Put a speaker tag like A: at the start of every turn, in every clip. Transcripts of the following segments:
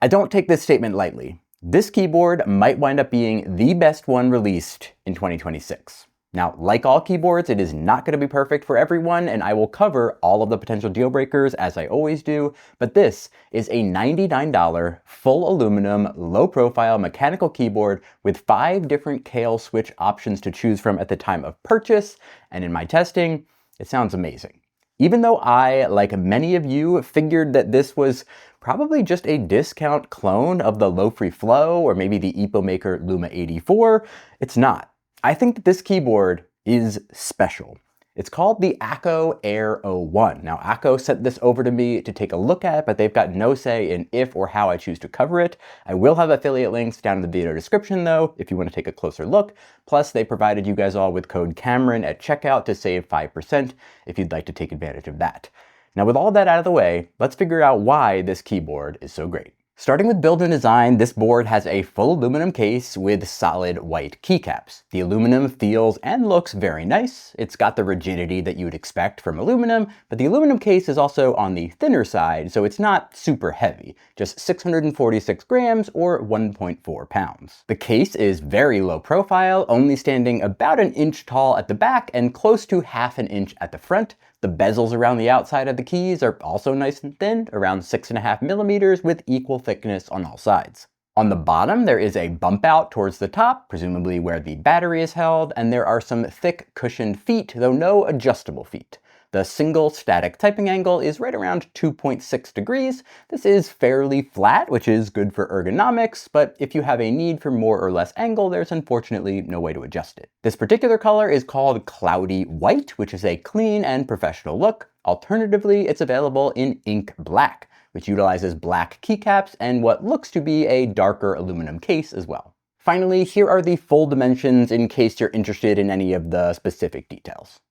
A: I don't take this statement lightly. This keyboard might wind up being the best one released in 2026. Now, like all keyboards, it is not going to be perfect for everyone, and I will cover all of the potential deal breakers as I always do, but this is a $99 full aluminum, low-profile mechanical keyboard with 5 different Kailh switch options to choose from at the time of purchase, and in my testing, it sounds amazing. Even though I, like many of you, figured that this was probably just a discount clone of the Lofree Flow or maybe the Epomaker Luma 84, it's not. I think that this keyboard is special. It's called the Akko Air 01. Now, Akko sent this over to me to take a look at, but they've got no say in if or how I choose to cover it. I will have affiliate links down in the video description though, if you want to take a closer look. Plus, they provided you guys all with code Cameron at checkout to save 5% if you'd like to take advantage of that. Now, with all that out of the way, let's figure out why this keyboard is so great. Starting with build and design, this board has a full aluminum case with solid white keycaps. The aluminum feels and looks very nice. It's got the rigidity that you would expect from aluminum, but the aluminum case is also on the thinner side, so it's not super heavy, just 646 grams or 1.4 pounds. The case is very low profile, only standing about an inch tall at the back and close to half an inch at the front. The bezels around the outside of the keys are also nice and thin, around 6.5 millimeters with equal thickness on all sides. On the bottom, there is a bump out towards the top, presumably where the battery is held, and there are some thick cushioned feet, though no adjustable feet. The single static typing angle is right around 2.6 degrees. This is fairly flat, which is good for ergonomics, but if you have a need for more or less angle, there's unfortunately no way to adjust it. This particular color is called Cloudy White, which is a clean and professional look. Alternatively, it's available in Ink Black, which utilizes black keycaps and what looks to be a darker aluminum case as well. Finally, here are the full dimensions in case you're interested in any of the specific details.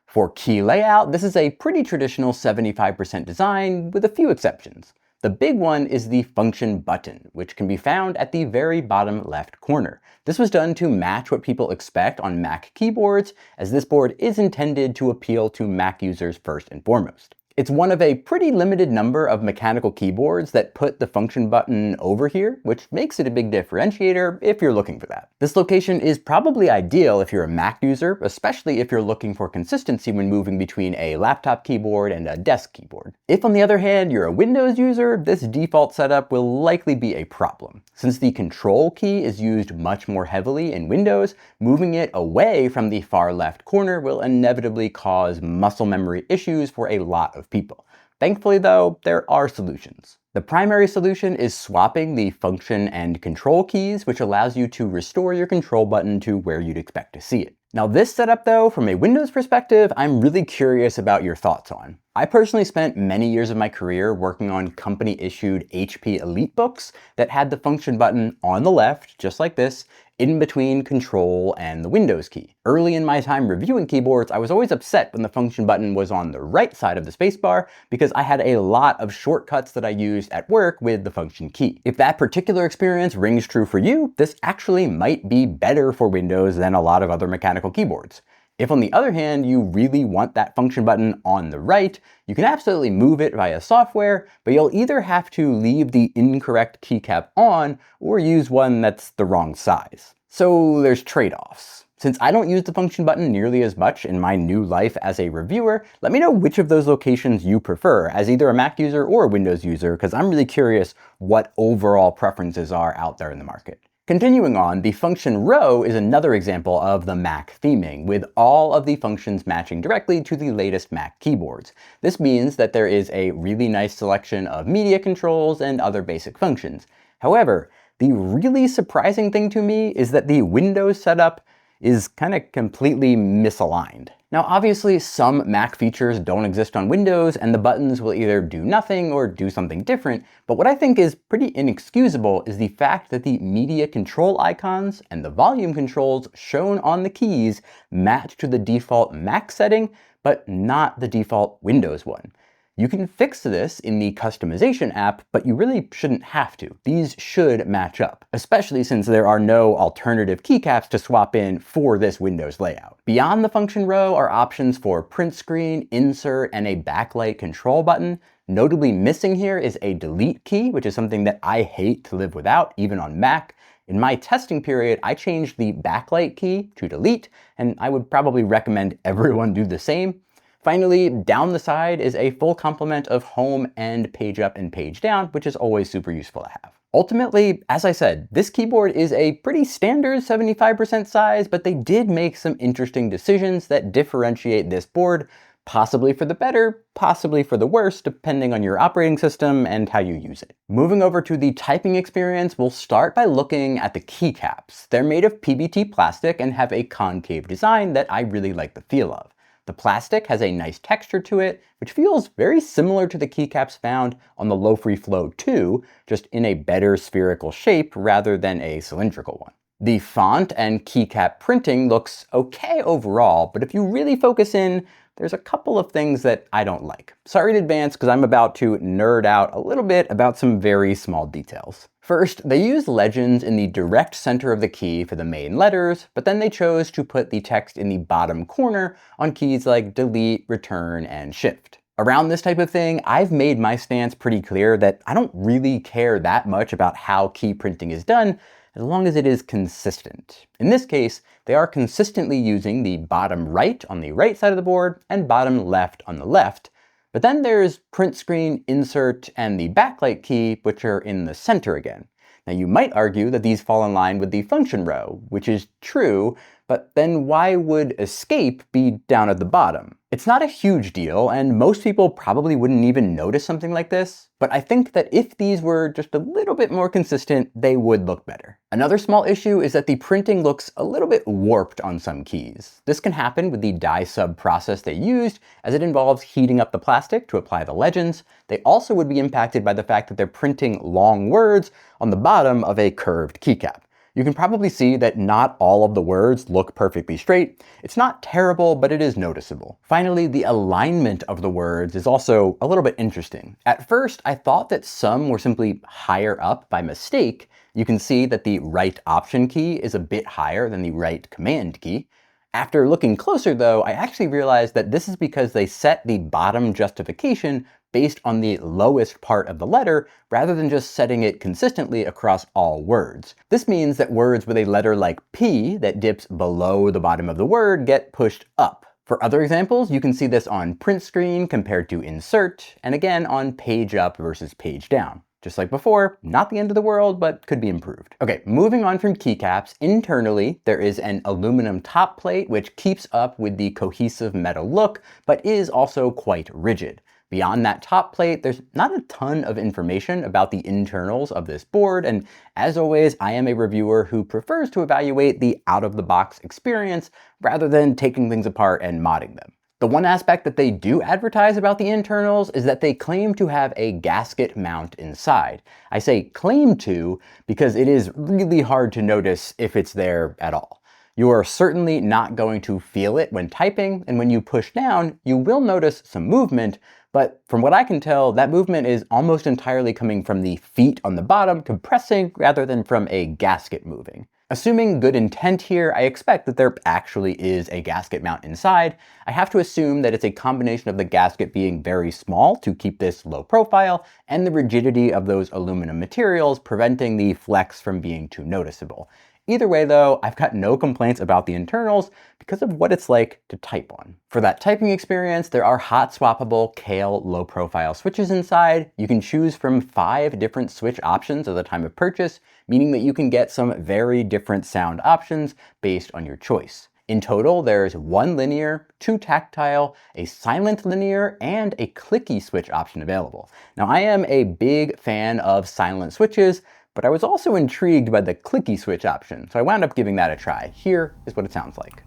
A: For key layout, this is a pretty traditional 75% design with a few exceptions. The big one is the function button, which can be found at the very bottom left corner. This was done to match what people expect on Mac keyboards, as this board is intended to appeal to Mac users first and foremost. It's one of a pretty limited number of mechanical keyboards that put the function button over here, which makes it a big differentiator if you're looking for that. This location is probably ideal if you're a Mac user, especially if you're looking for consistency when moving between a laptop keyboard and a desk keyboard. If, on the other hand, you're a Windows user, this default setup will likely be a problem. Since the control key is used much more heavily in Windows, moving it away from the far left corner will inevitably cause muscle memory issues for a lot of people. Thankfully though, there are solutions. The primary solution is swapping the function and control keys, which allows you to restore your control button to where you'd expect to see it. Now this setup though, from a Windows perspective, I'm really curious about your thoughts on. I personally spent many years of my career working on company-issued HP EliteBooks that had the function button on the left, just like this, in between control and the Windows key. Early in my time reviewing keyboards, I was always upset when the function button was on the right side of the spacebar because I had a lot of shortcuts that I used at work with the function key. If that particular experience rings true for you, this actually might be better for Windows than a lot of other mechanical keyboards. If, on the other hand, you really want that function button on the right, you can absolutely move it via software, but you'll either have to leave the incorrect keycap on or use one that's the wrong size. So there's trade-offs. Since I don't use the function button nearly as much in my new life as a reviewer, let me know which of those locations you prefer as either a Mac user or a Windows user, because I'm really curious what overall preferences are out there in the market. Continuing on, the function row is another example of the Mac theming, with all of the functions matching directly to the latest Mac keyboards. This means that there is a really nice selection of media controls and other basic functions. However, the really surprising thing to me is that the Windows setup is kind of completely misaligned. Now obviously some Mac features don't exist on Windows and the buttons will either do nothing or do something different, but what I think is pretty inexcusable is the fact that the media control icons and the volume controls shown on the keys match to the default Mac setting, but not the default Windows one. You can fix this in the customization app, but you really shouldn't have to. These should match up, especially since there are no alternative keycaps to swap in for this Windows layout. Beyond the function row are options for print screen, insert, and a backlight control button. Notably missing here is a delete key, which is something that I hate to live without, even on Mac. In my testing period, I changed the backlight key to delete, and I would probably recommend everyone do the same. Finally, down the side is a full complement of home and page up and page down, which is always super useful to have. Ultimately, as I said, this keyboard is a pretty standard 75% size, but they did make some interesting decisions that differentiate this board, possibly for the better, possibly for the worse, depending on your operating system and how you use it. Moving over to the typing experience, we'll start by looking at the keycaps. They're made of PBT plastic and have a concave design that I really like the feel of. The plastic has a nice texture to it, which feels very similar to the keycaps found on the Lofree Flow 2, just in a better spherical shape rather than a cylindrical one. The font and keycap printing looks okay overall, but if you really focus in, there's a couple of things that I don't like. Sorry in advance, because I'm about to nerd out a little bit about some very small details. First, they use legends in the direct center of the key for the main letters, but then they chose to put the text in the bottom corner on keys like delete, return, and shift. Around this type of thing, I've made my stance pretty clear that I don't really care that much about how key printing is done, as long as it is consistent. In this case, they are consistently using the bottom right on the right side of the board and bottom left on the left. But then there's print screen, insert, and the backlight key, which are in the center again. Now you might argue that these fall in line with the function row, which is true, but then why would escape be down at the bottom? It's not a huge deal, and most people probably wouldn't even notice something like this, but I think that if these were just a little bit more consistent, they would look better. Another small issue is that the printing looks a little bit warped on some keys. This can happen with the dye sub process they used, as it involves heating up the plastic to apply the legends. They also would be impacted by the fact that they're printing long words on the bottom of a curved keycap. You can probably see that not all of the words look perfectly straight. It's not terrible, but it is noticeable. Finally, the alignment of the words is also a little bit interesting. At first, I thought that some were simply higher up by mistake. You can see that the right option key is a bit higher than the right command key. After looking closer though, I actually realized that this is because they set the bottom justification based on the lowest part of the letter, rather than just setting it consistently across all words. This means that words with a letter like P that dips below the bottom of the word get pushed up. For other examples, you can see this on print screen compared to insert, and again on page up versus page down. Just like before, not the end of the world, but could be improved. Okay, moving on from keycaps, internally there is an aluminum top plate which keeps up with the cohesive metal look, but is also quite rigid. Beyond that top plate, there's not a ton of information about the internals of this board, and as always, I am a reviewer who prefers to evaluate the out-of-the-box experience rather than taking things apart and modding them. The one aspect that they do advertise about the internals is that they claim to have a gasket mount inside. I say claim to because it is really hard to notice if it's there at all. You are certainly not going to feel it when typing, and when you push down, you will notice some movement, but from what I can tell, that movement is almost entirely coming from the feet on the bottom compressing rather than from a gasket moving. Assuming good intent here, I expect that there actually is a gasket mount inside. I have to assume that it's a combination of the gasket being very small to keep this low profile and the rigidity of those aluminum materials preventing the flex from being too noticeable. Either way though, I've got no complaints about the internals because of what it's like to type on. For that typing experience, there are hot swappable Kailh low profile switches inside. You can choose from 5 different switch options at the time of purchase, meaning that you can get some very different sound options based on your choice. In total, there's 1 linear, 2 tactile, a silent linear, and a clicky switch option available. Now I am a big fan of silent switches, but I was also intrigued by the clicky switch option, so I wound up giving that a try. Here is what it sounds like.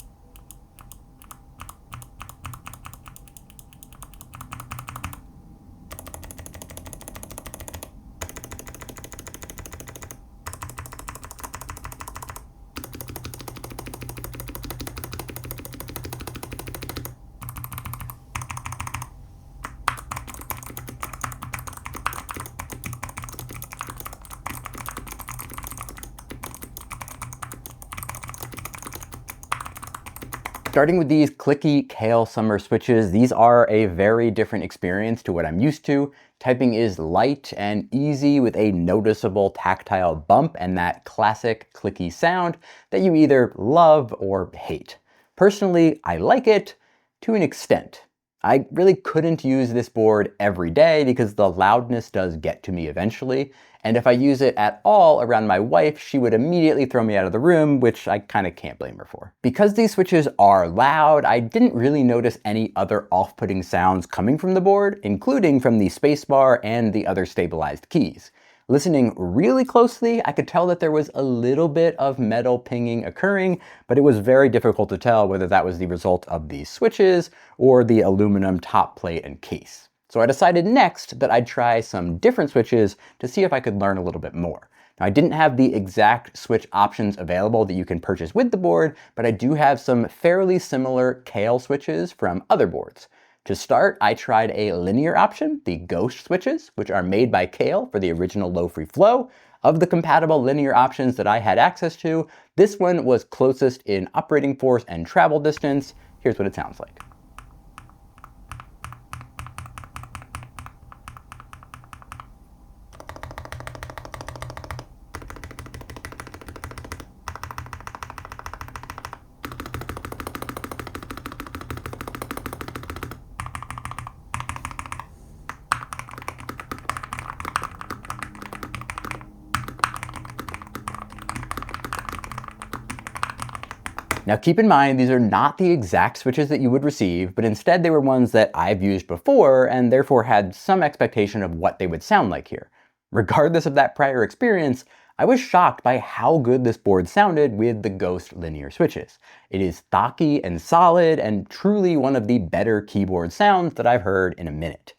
A: Starting with these Clicky Kailh summer switches, these are a very different experience to what I'm used to. Typing is light and easy with a noticeable tactile bump and that classic clicky sound that you either love or hate. Personally, I like it to an extent. I really couldn't use this board every day because the loudness does get to me eventually, and if I use it at all around my wife, she would immediately throw me out of the room, which I kind of can't blame her for. Because these switches are loud, I didn't really notice any other off-putting sounds coming from the board, including from the spacebar and the other stabilized keys. Listening really closely, I could tell that there was a little bit of metal pinging occurring, but it was very difficult to tell whether that was the result of the switches or the aluminum top plate and case. So I decided next that I'd try some different switches to see if I could learn a little bit more. Now, I didn't have the exact switch options available that you can purchase with the board, but I do have some fairly similar Kailh switches from other boards. To start, I tried a linear option, the Ghost switches, which are made by Kailh for the original Lofree Flow. Of the compatible linear options that I had access to, this one was closest in operating force and travel distance. Here's what it sounds like. Now keep in mind, these are not the exact switches that you would receive, but instead they were ones that I've used before and therefore had some expectation of what they would sound like here. Regardless of that prior experience, I was shocked by how good this board sounded with the Ghost linear switches. It is stocky and solid and truly one of the better keyboard sounds that I've heard in a minute.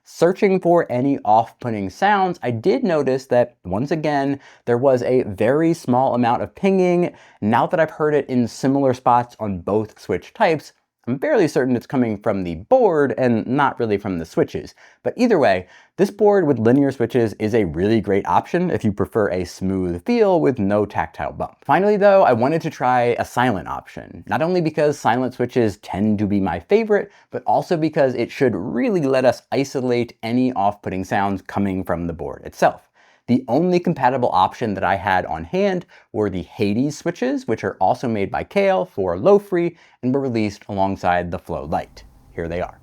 A: Searching for any off-putting sounds, I did notice that, once again, there was a very small amount of pinging. Now that I've heard it in similar spots on both switch types, I'm fairly certain it's coming from the board and not really from the switches. But either way, this board with linear switches is a really great option if you prefer a smooth feel with no tactile bump. Finally though, I wanted to try a silent option. Not only because silent switches tend to be my favorite, but also because it should really let us isolate any off-putting sounds coming from the board itself. The only compatible option that I had on hand were the Hades switches, which are also made by Kailh for Lofree and were released alongside the Flow Lite. Here they are.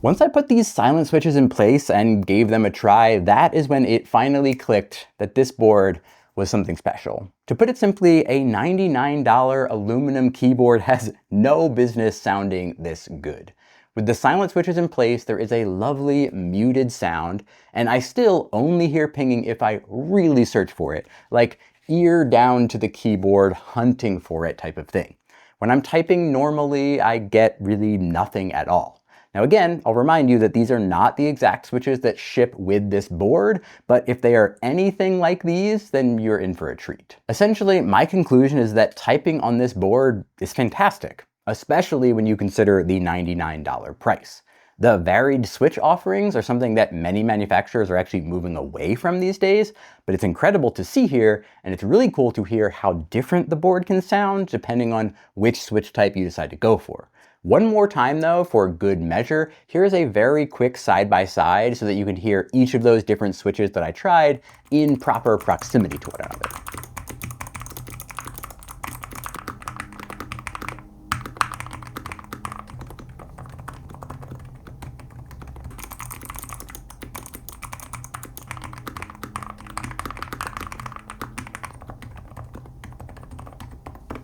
A: Once I put these silent switches in place and gave them a try, that is when it finally clicked that this board was something special. To put it simply, a $99 aluminum keyboard has no business sounding this good. With the silent switches in place, there is a lovely muted sound, and I still only hear pinging if I really search for it, like ear down to the keyboard hunting for it type of thing. When I'm typing normally, I get really nothing at all. Now again, I'll remind you that these are not the exact switches that ship with this board, but if they are anything like these, then you're in for a treat. Essentially, my conclusion is that typing on this board is fantastic, especially when you consider the $99 price. The varied switch offerings are something that many manufacturers are actually moving away from these days, but it's incredible to see here, and it's really cool to hear how different the board can sound depending on which switch type you decide to go for. One more time though, for good measure, here's a very quick side-by-side so that you can hear each of those different switches that I tried in proper proximity to one another.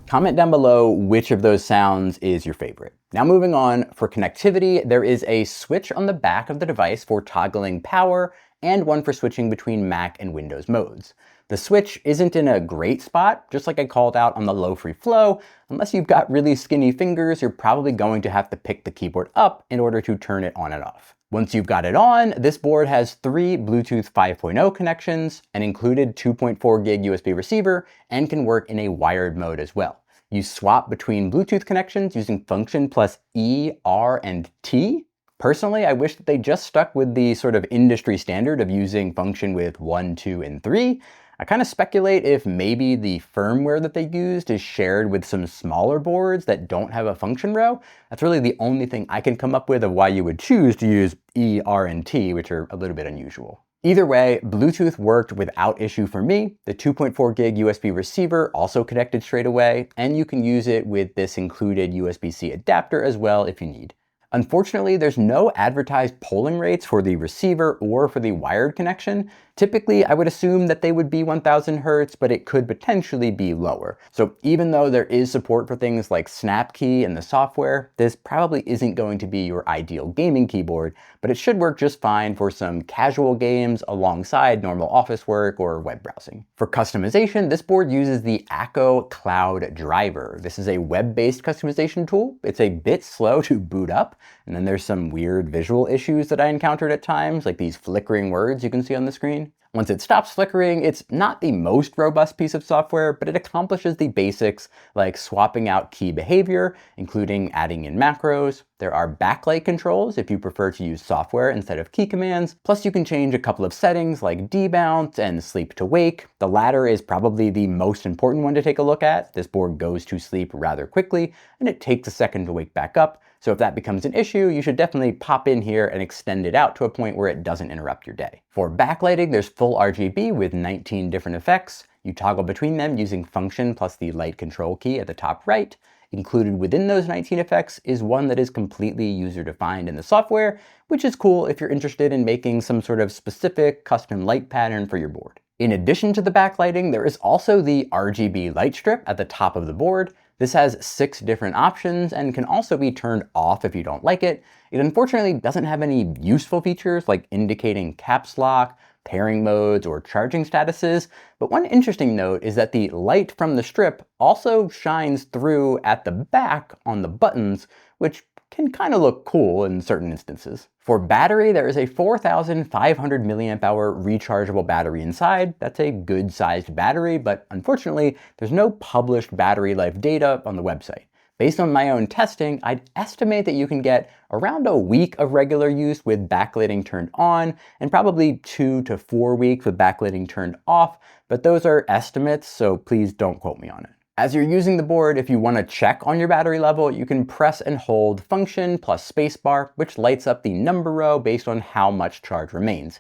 A: Comment down below which of those sounds is your favorite. Now moving on, for connectivity, there is a switch on the back of the device for toggling power and one for switching between Mac and Windows modes. The switch isn't in a great spot, just like I called out on the Lofree Flow. Unless you've got really skinny fingers, you're probably going to have to pick the keyboard up in order to turn it on and off. Once you've got it on, this board has 3 Bluetooth 5.0 connections, an included 2.4 gig USB receiver, and can work in a wired mode as well. You swap between Bluetooth connections using function plus E, R, and T. Personally, I wish that they just stuck with the sort of industry standard of using function with 1, 2, and 3. I kind of speculate if maybe the firmware that they used is shared with some smaller boards that don't have a function row. That's really the only thing I can come up with of why you would choose to use E, R, and T, which are a little bit unusual. Either way, Bluetooth worked without issue for me. The 2.4 gig USB receiver also connected straight away, and you can use it with this included USB-C adapter as well if you need. Unfortunately, there's no advertised polling rates for the receiver or for the wired connection. Typically, I would assume that they would be 1000 Hertz, but it could potentially be lower. So even though there is support for things like SnapKey and the software, this probably isn't going to be your ideal gaming keyboard, but it should work just fine for some casual games alongside normal office work or web browsing. For customization, this board uses the Akko Cloud driver. This is a web-based customization tool. It's a bit slow to boot up, and then there's some weird visual issues that I encountered at times, like these flickering words you can see on the screen. Once it stops flickering, it's not the most robust piece of software, but it accomplishes the basics like swapping out key behavior, including adding in macros. There are backlight controls if you prefer to use software instead of key commands. Plus you can change a couple of settings like debounce and sleep to wake. The latter is probably the most important one to take a look at. This board goes to sleep rather quickly, and it takes a second to wake back up. So if that becomes an issue, you should definitely pop in here and extend it out to a point where it doesn't interrupt your day. For backlighting, there's full RGB with 19 different effects. You toggle between them using function plus the light control key at the top right. Included within those 19 effects is one that is completely user-defined in the software, which is cool if you're interested in making some sort of specific custom light pattern for your board. In addition to the backlighting, there is also the RGB light strip at the top of the board. This has 6 different options and can also be turned off if you don't like it. It unfortunately doesn't have any useful features like indicating caps lock, pairing modes, or charging statuses, but one interesting note is that the light from the strip also shines through at the back on the buttons, which can kind of look cool in certain instances. For battery, there is a 4,500 milliamp hour rechargeable battery inside. That's a good sized battery, but unfortunately, there's no published battery life data on the website. Based on my own testing, I'd estimate that you can get around a week of regular use with backlighting turned on, and probably 2 to 4 weeks with backlighting turned off, but those are estimates, so please don't quote me on it. As you're using the board, if you want to check on your battery level, you can press and hold function plus spacebar, which lights up the number row based on how much charge remains.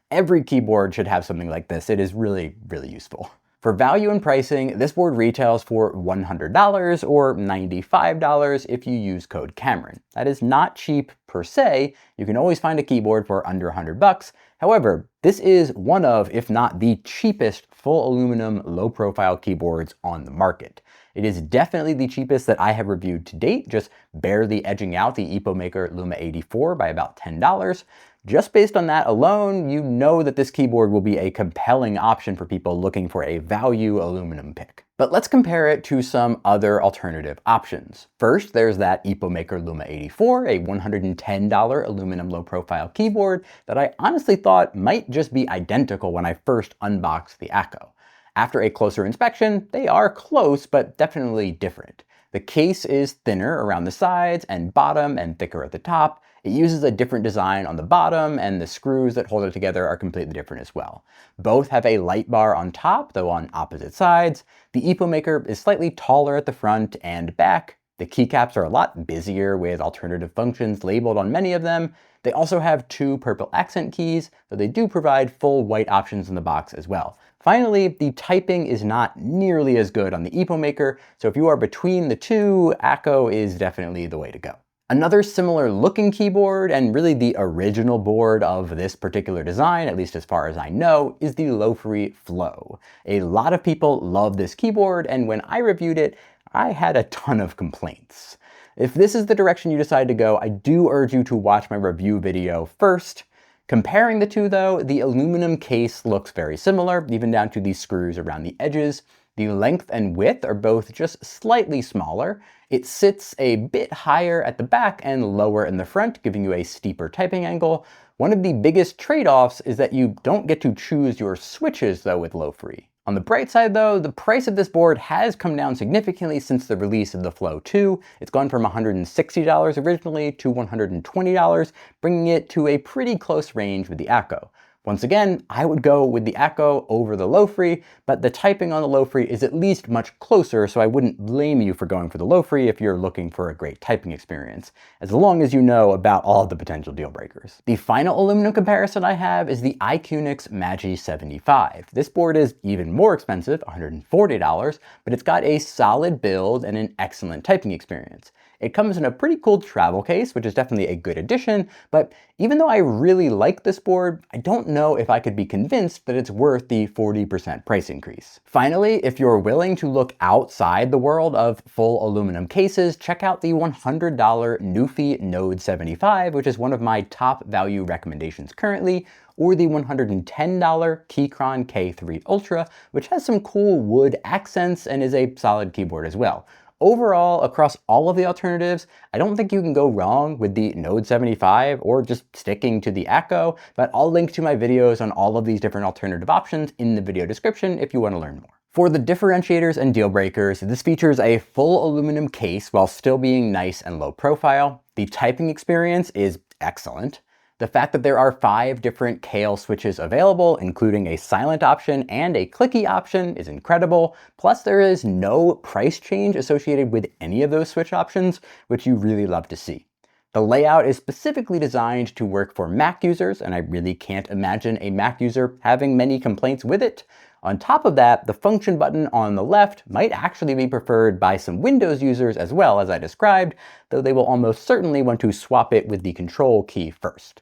A: Every keyboard should have something like this. It is really, really useful. For value and pricing, this board retails for $100 or $95 if you use code Cameron. That is not cheap per se. You can always find a keyboard for under $100. However, this is one of, if not the cheapest, full aluminum low profile keyboards on the market. It is definitely the cheapest that I have reviewed to date, just barely edging out the Epomaker Luma 84 by about $10. Just based on that alone, you know that this keyboard will be a compelling option for people looking for a value aluminum pick. But let's compare it to some other alternative options. First, there's that Epomaker Luma 84, a $110 aluminum low profile keyboard that I honestly thought might just be identical when I first unboxed the Akko. After a closer inspection, they are close, but definitely different. The case is thinner around the sides and bottom and thicker at the top. It uses a different design on the bottom, and the screws that hold it together are completely different as well. Both have a light bar on top, though on opposite sides. The Epomaker is slightly taller at the front and back. The keycaps are a lot busier with alternative functions labeled on many of them. They also have 2 purple accent keys, though they do provide full white options in the box as well. Finally, the typing is not nearly as good on the Epomaker, so if you are between the two, Akko is definitely the way to go. Another similar looking keyboard, and really the original board of this particular design, at least as far as I know, is the Lofree Flow. A lot of people love this keyboard, and when I reviewed it, I had a ton of complaints. If this is the direction you decide to go, I do urge you to watch my review video first. Comparing the two though, the aluminum case looks very similar, even down to the screws around the edges. The length and width are both just slightly smaller. It sits a bit higher at the back and lower in the front, giving you a steeper typing angle. One of the biggest trade-offs is that you don't get to choose your switches though with Lofree. On the bright side though, the price of this board has come down significantly since the release of the Flow 2. It's gone from $160 originally to $120, bringing it to a pretty close range with the Akko. Once again, I would go with the Akko over the Lofree, but the typing on the Lofree is at least much closer, so I wouldn't blame you for going for the Lofree if you're looking for a great typing experience, as long as you know about all the potential deal breakers. The final aluminum comparison I have is the Acoustics Magi 75. This board is even more expensive, $140, but it's got a solid build and an excellent typing experience. It comes in a pretty cool travel case, which is definitely a good addition, but even though I really like this board, I don't know if I could be convinced that it's worth the 40% price increase. Finally, if you're willing to look outside the world of full aluminum cases, check out the $100 Newfie Node 75, which is one of my top value recommendations currently, or the $110 Keychron K3 Ultra, which has some cool wood accents and is a solid keyboard as well. Overall, across all of the alternatives, I don't think you can go wrong with the Node 75 or just sticking to the Akko, but I'll link to my videos on all of these different alternative options in the video description if you want to learn more. For the differentiators and deal breakers, this features a full aluminum case while still being nice and low profile. The typing experience is excellent. The fact that there are 5 different Kailh switches available, including a silent option and a clicky option, is incredible. Plus there is no price change associated with any of those switch options, which you really love to see. The layout is specifically designed to work for Mac users, and I really can't imagine a Mac user having many complaints with it. On top of that, the function button on the left might actually be preferred by some Windows users as well, as I described, though they will almost certainly want to swap it with the control key first.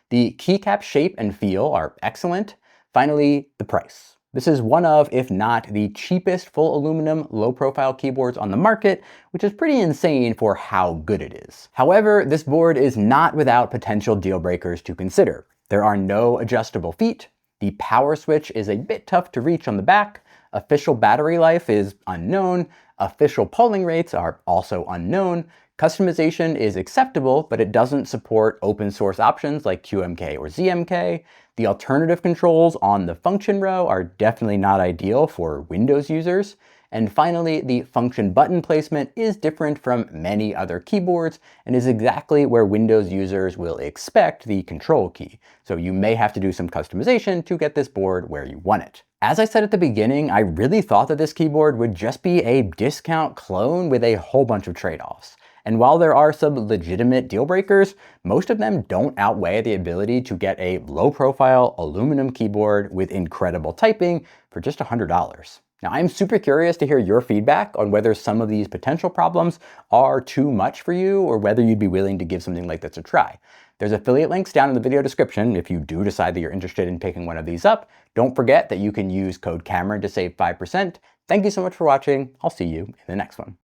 A: The keycap shape and feel are excellent. Finally, the price. This is one of, if not the cheapest full aluminum low-profile keyboards on the market, which is pretty insane for how good it is. However, this board is not without potential deal breakers to consider. There are no adjustable feet. The power switch is a bit tough to reach on the back. Official battery life is unknown. Official polling rates are also unknown. Customization is acceptable, but it doesn't support open source options like QMK or ZMK. The alternative controls on the function row are definitely not ideal for Windows users. And finally, the function button placement is different from many other keyboards and is exactly where Windows users will expect the control key. So you may have to do some customization to get this board where you want it. As I said at the beginning, I really thought that this keyboard would just be a discount clone with a whole bunch of trade-offs. And while there are some legitimate deal breakers, most of them don't outweigh the ability to get a low-profile aluminum keyboard with incredible typing for just $100. Now, I'm super curious to hear your feedback on whether some of these potential problems are too much for you or whether you'd be willing to give something like this a try. There's affiliate links down in the video description if you do decide that you're interested in picking one of these up. Don't forget that you can use code Cameron to save 5%. Thank you so much for watching. I'll see you in the next one.